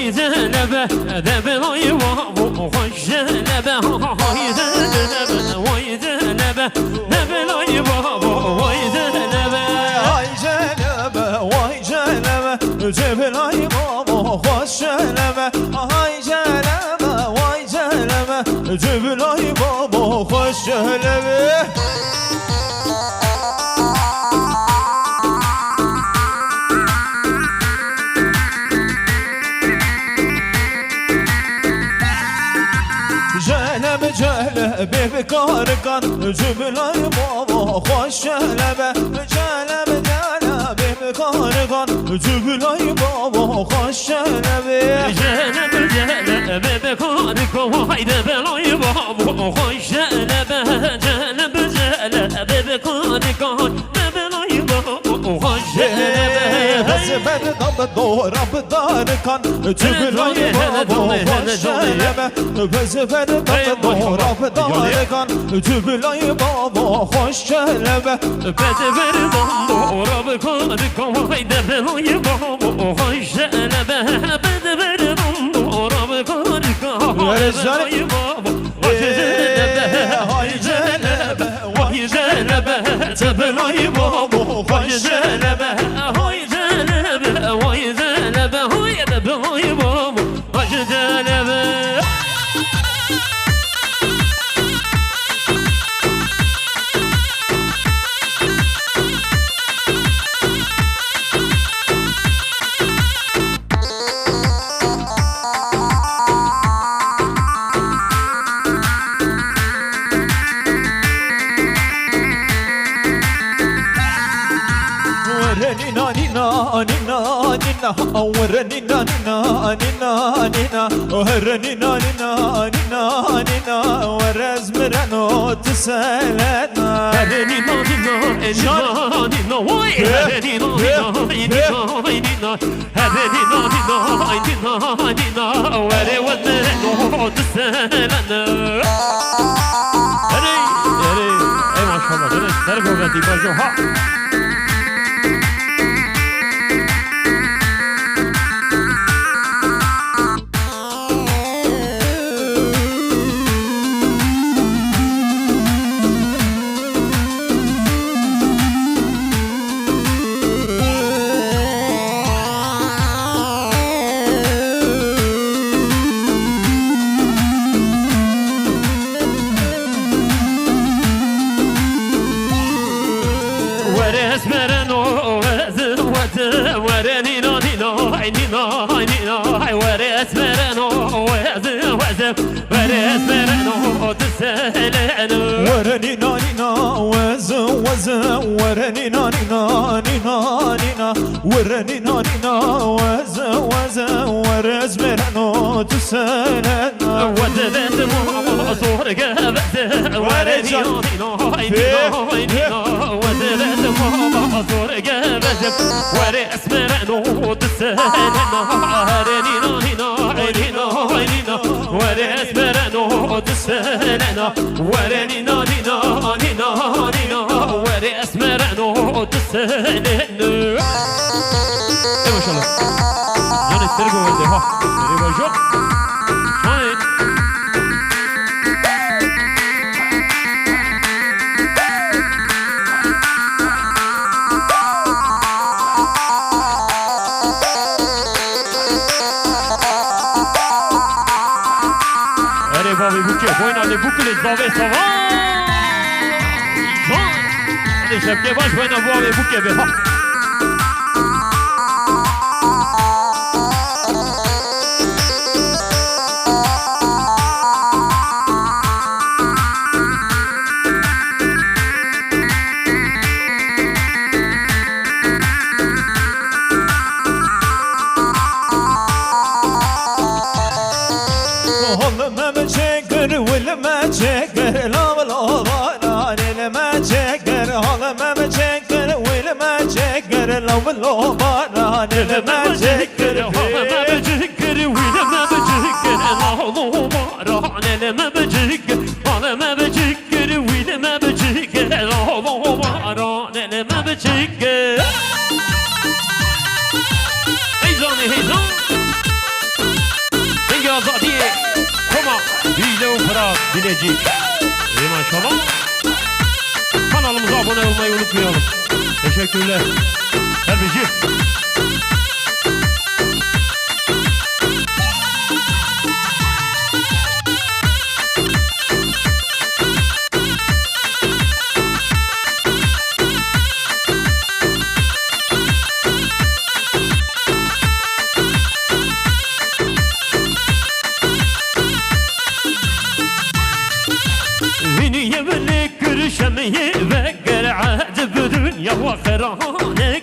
وای زنبه دبه وای بابا خوش زنبه وای زنبه وای زنبه دبه وای بابا وای زنبه وای زنبه وای زنبه دبه وای بابا خوش زنبه وای زنبه وای زنبه دبه وای بابا خوش زنبه جلب بکار کن جبلای بابا خوش جلب جلب بکار کن جبلای بابا خوش جلب جلب بکار کن وای دبلای بابا خوش جلب جلب بکار کن دبلای بابا خوش جلب حسبت دب دورا بدار کن جبلای بابا خوش جلب حسبت دب دورا بدار کن جبلای بابا خوش جلب بردم دورا بکار کن وای دبلای بابا خوش جلب بردم دورا بکار کن دبلای بابا خوش جلب وای جلب وای جلب دبلای بابا خوش جلب وای جلب وای جلب وای دبلای بابا خوش جلب نينا نينا نينا نينا ورنينا نينا نينا نينا ورنينا نينا نينا نينا ورزمرانو تسالنا نينا نينا نينا نينا واي نينا نينا نينا نينا نينا نينا نينا ورزمرانو تسالنا هري هري اي ما شاء الله تربوا بدي بجوها ورنينا نينا وزن وزن ورنينا نينا نينا نينا ورنينا نينا وزن وزن ورزمرانو تسالنا وزنت ماما صور قبت ورنينا نينا نينا وزنت ماما صور قبت ورزمرانو تسالنا رنينا نينا نينا نينا ورزمرانو تسالنا ورنينا نينا نينا نينا ورزمرانو تسالنا ايه ما شاء الله جان التربو ولدي ها تربو جو شاين Allez, bouquet, bueno, les boucles, les bavets, ça va. Allez, chef, que vas, bueno, voir les bouquets, ben, ما تشكر لا ولا ضرر ما تشكر هذا ما تشكر ولا ما تشكر لا ولا ضرر ما تشكر ما بجهكر ولا ما بجهكر الله ضرر ما بجهكر هذا ما بجهكر ولا ما بجهكر الله ضرر ما بجهكر هيزوني هيزون ailecik. İyi maşallah. Kanalımıza abone olmayı unutmayalım. Teşekkürler. Herbici. شمي بكر عاد بدنيا وخرانك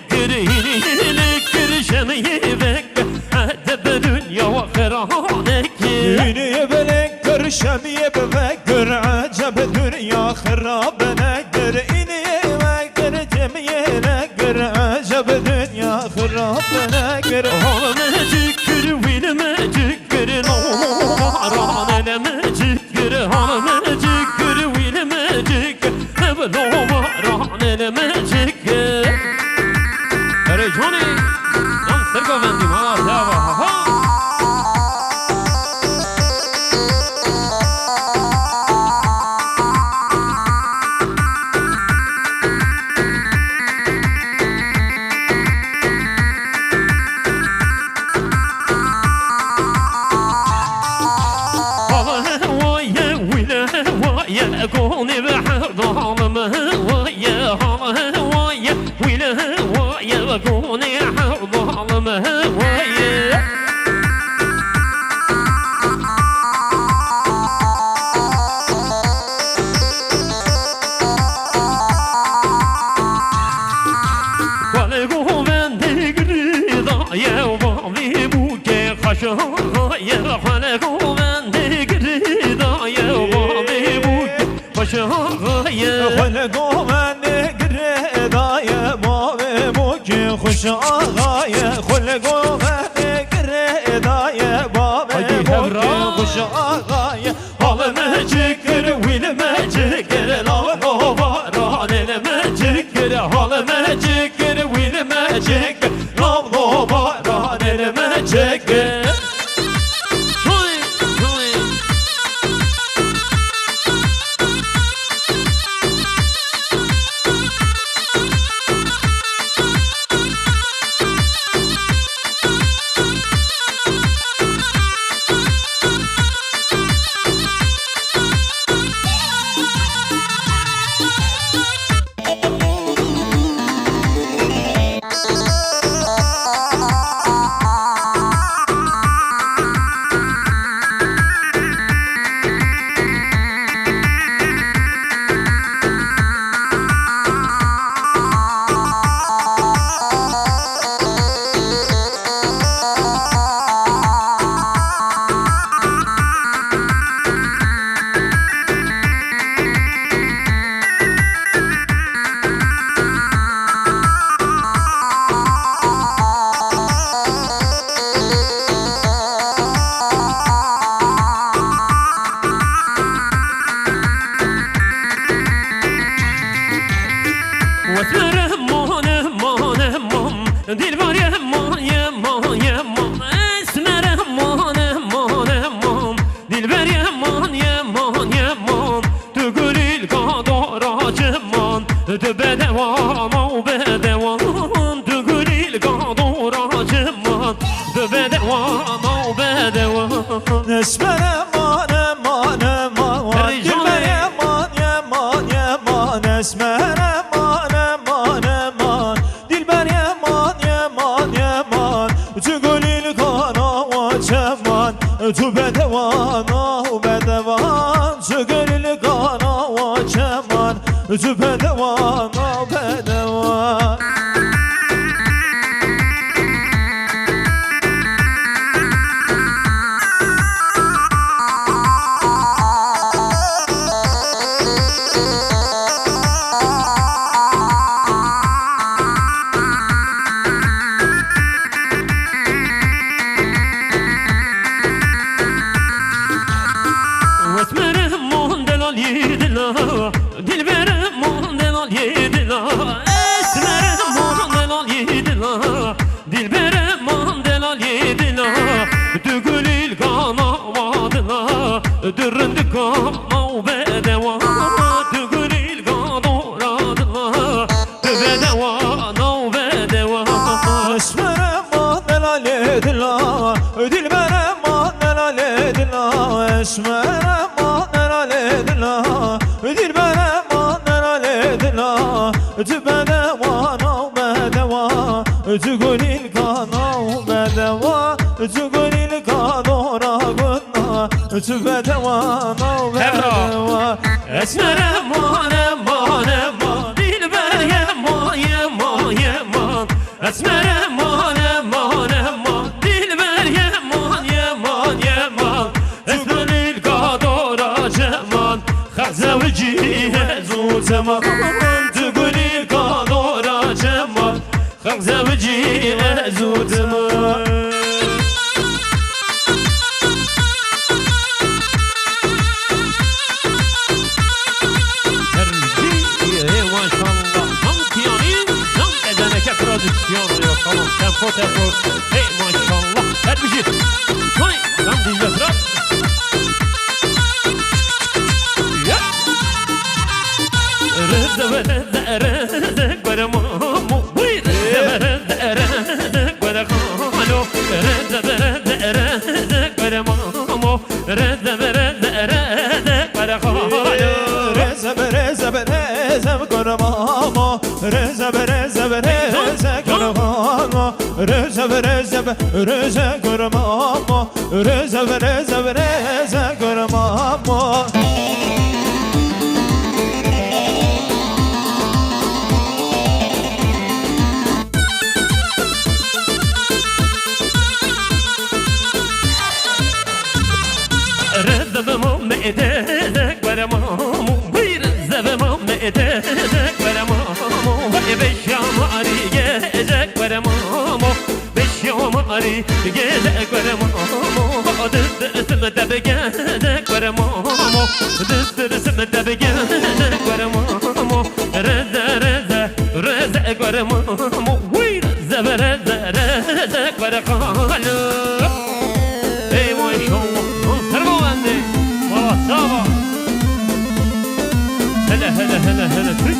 كر شمي بكر عاد بدنيا وخرانك يني بلكر شمي بكر عجب دنيا خرابنا كر يني بكر جمي لكر عجب دنيا خرابنا كر هلا مجكر وين مجكر نوم رانا مجكر هلا مجكر وين مجكر نوم رانا مجكر رجوني نام سرقو بندي ما تابع كوني بحر ظالم هوايا هوايا ويل هوايا كوني بحر ظالم هوايا ولقوا من دقري ضايا وبعضي بوكي خشايا ولقوا من دقري ضايا وبعضي بوكي خشايا خلقوا من قريضايا بابي بوكي خشايا خلقوا من قريضايا بابي بوكي خشايا هلا ما جكر وين ما جكر لا ضباران ما جكر هلا ما جكر وين ما جكر لا ضباران ما جكر دل بار يمان يمان يمان اسمر يمان يمان يمان دل بار يمان يمان يمان تقول القدر جمان تبدوان وبدوان تقول القدر جمان تبدوان وبدوان اسمر يمان يمان يمان دل بار يمان يمان يمان اسمر يمان يمان يمان دل بار يمان يمان يمان تقول القنا وجمان تبدوان وبدوان تقول القنا وجمان تبدوان وبدوان دل بر من دلال یدلا تبدوا بدوا تقول القانون بدوا تقول القانون قلنا تبدوا بدوا اسمر امان امان امان دلبر یمان یمان یمان اسمر امان امان امان دلبر یمان یمان یمان اسمر القادر جمان خزو جیه زو زمان تقول القادر جمان خزو جیه زو زمان Prodüksiyon tamam tempo tempo hey maşallah her bir şey Johnny ben DJ Fırat ya rızı rızı rızı Guaramamu rızı rızı Guaramalo rızı rızı rızı Guaramamu rızı rızı rızı Guaramalo Rezeb rezeb rezeb Guaramamo Rezeb rezeb rezeb Guaramamo Rezeb rezeb rezeb Guaramamo Rezeb rezeb rezeb Guaramamo Rezebemo me'ede Guaramamu Rezebemo me'ede Guaramamu Beşyam ari gelecek Guaramamu Beşyam ari gelecek Guaramamu Dıstırısını tabi gelecek Guaramamu Dıstırısını tabi gelecek Guaramamu Reze reze reze Guaramamu Reze reze reze Guaramamu Ey maşallah Servo bende Valla sağ hele hele hele hele Türk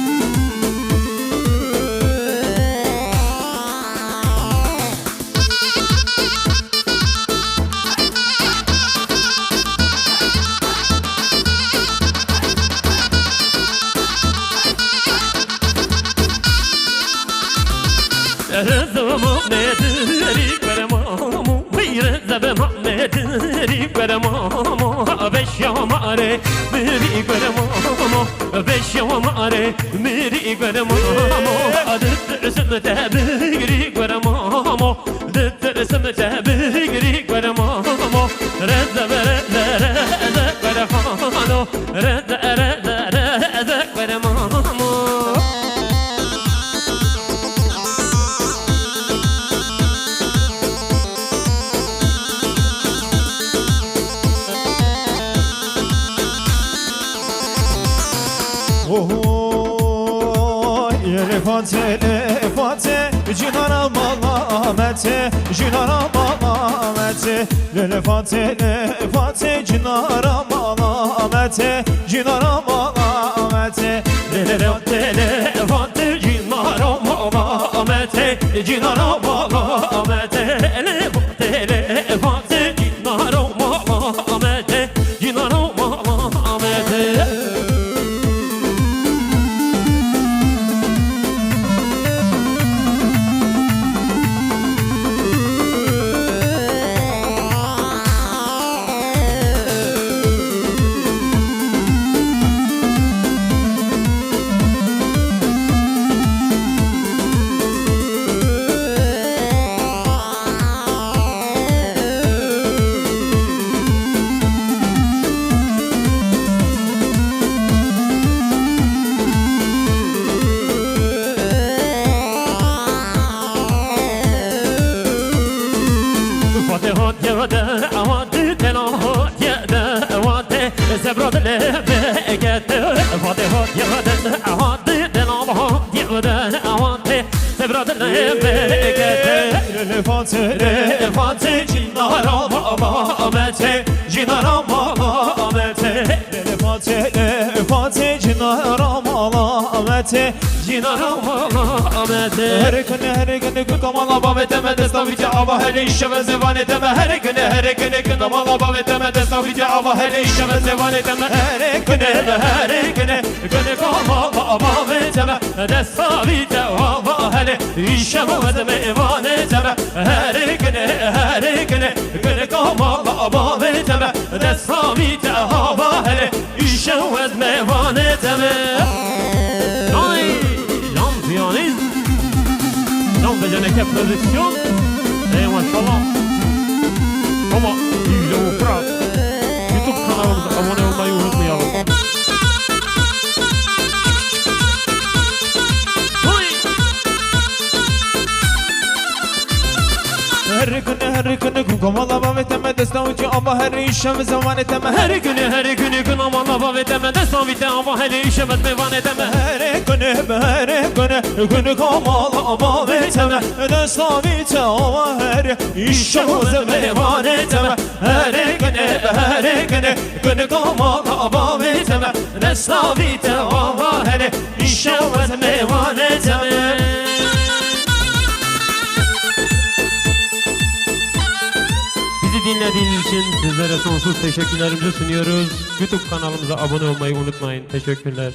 Rıza Muhammed'i Guaramamu Rıza Muhammed'i Guaramamu Beşyamare Miri Guaramamu Beşyamare Miri Guaramamu Dıttırısını tebiri Guaramamu Dıttırısını tebiri Guaramamu Rıza Rıza Rıza Guaramamu Rıza Rıza Rıza Guaramamu Elefate Cinara malamete Cinara malamete Elefate Cinara malamete Cinara malamete Elefate Cinara malamete Cinara malamete Elefate Cinara malamete Cinara malamete زبرد لبكت فاتحة يغدن أهاتي دلامها يغدن أهاتي زبرد لبكت Elefate Cinara malamete Cinara malamete Elefate Cinara malamete Ahmet'e Cinaram Ahmet'e her gün kamala baveteme destavite ava hele işe ve zevan eteme her gün kamala baveteme destavite ava hele işe ve zevan eteme Her güne kamala baveteme destavite ava hele işe ve zevan eteme her güne kamala baveteme destavite ava hele işe ve zevan eteme Ay Lan piyanist Lan Beceneke prodüksiyon maşallah Ama İyle Ufra YouTube kanalımıza abone olmayı unutmayalım her gün kamala baveteme destavite ava hele işe ve zevan eteme Her günü kınamalı baveteme destavite ava hele işe ve zevan eteme her gün kamala baveteme destavite ava hele işe ve zevan eteme Her günü kamala baveteme destavite ava hele işe ve zevan eteme Bizi dinlediğiniz için sizlere sonsuz teşekkürlerimizi sunuyoruz. YouTube kanalımıza abone olmayı unutmayın. Teşekkürler.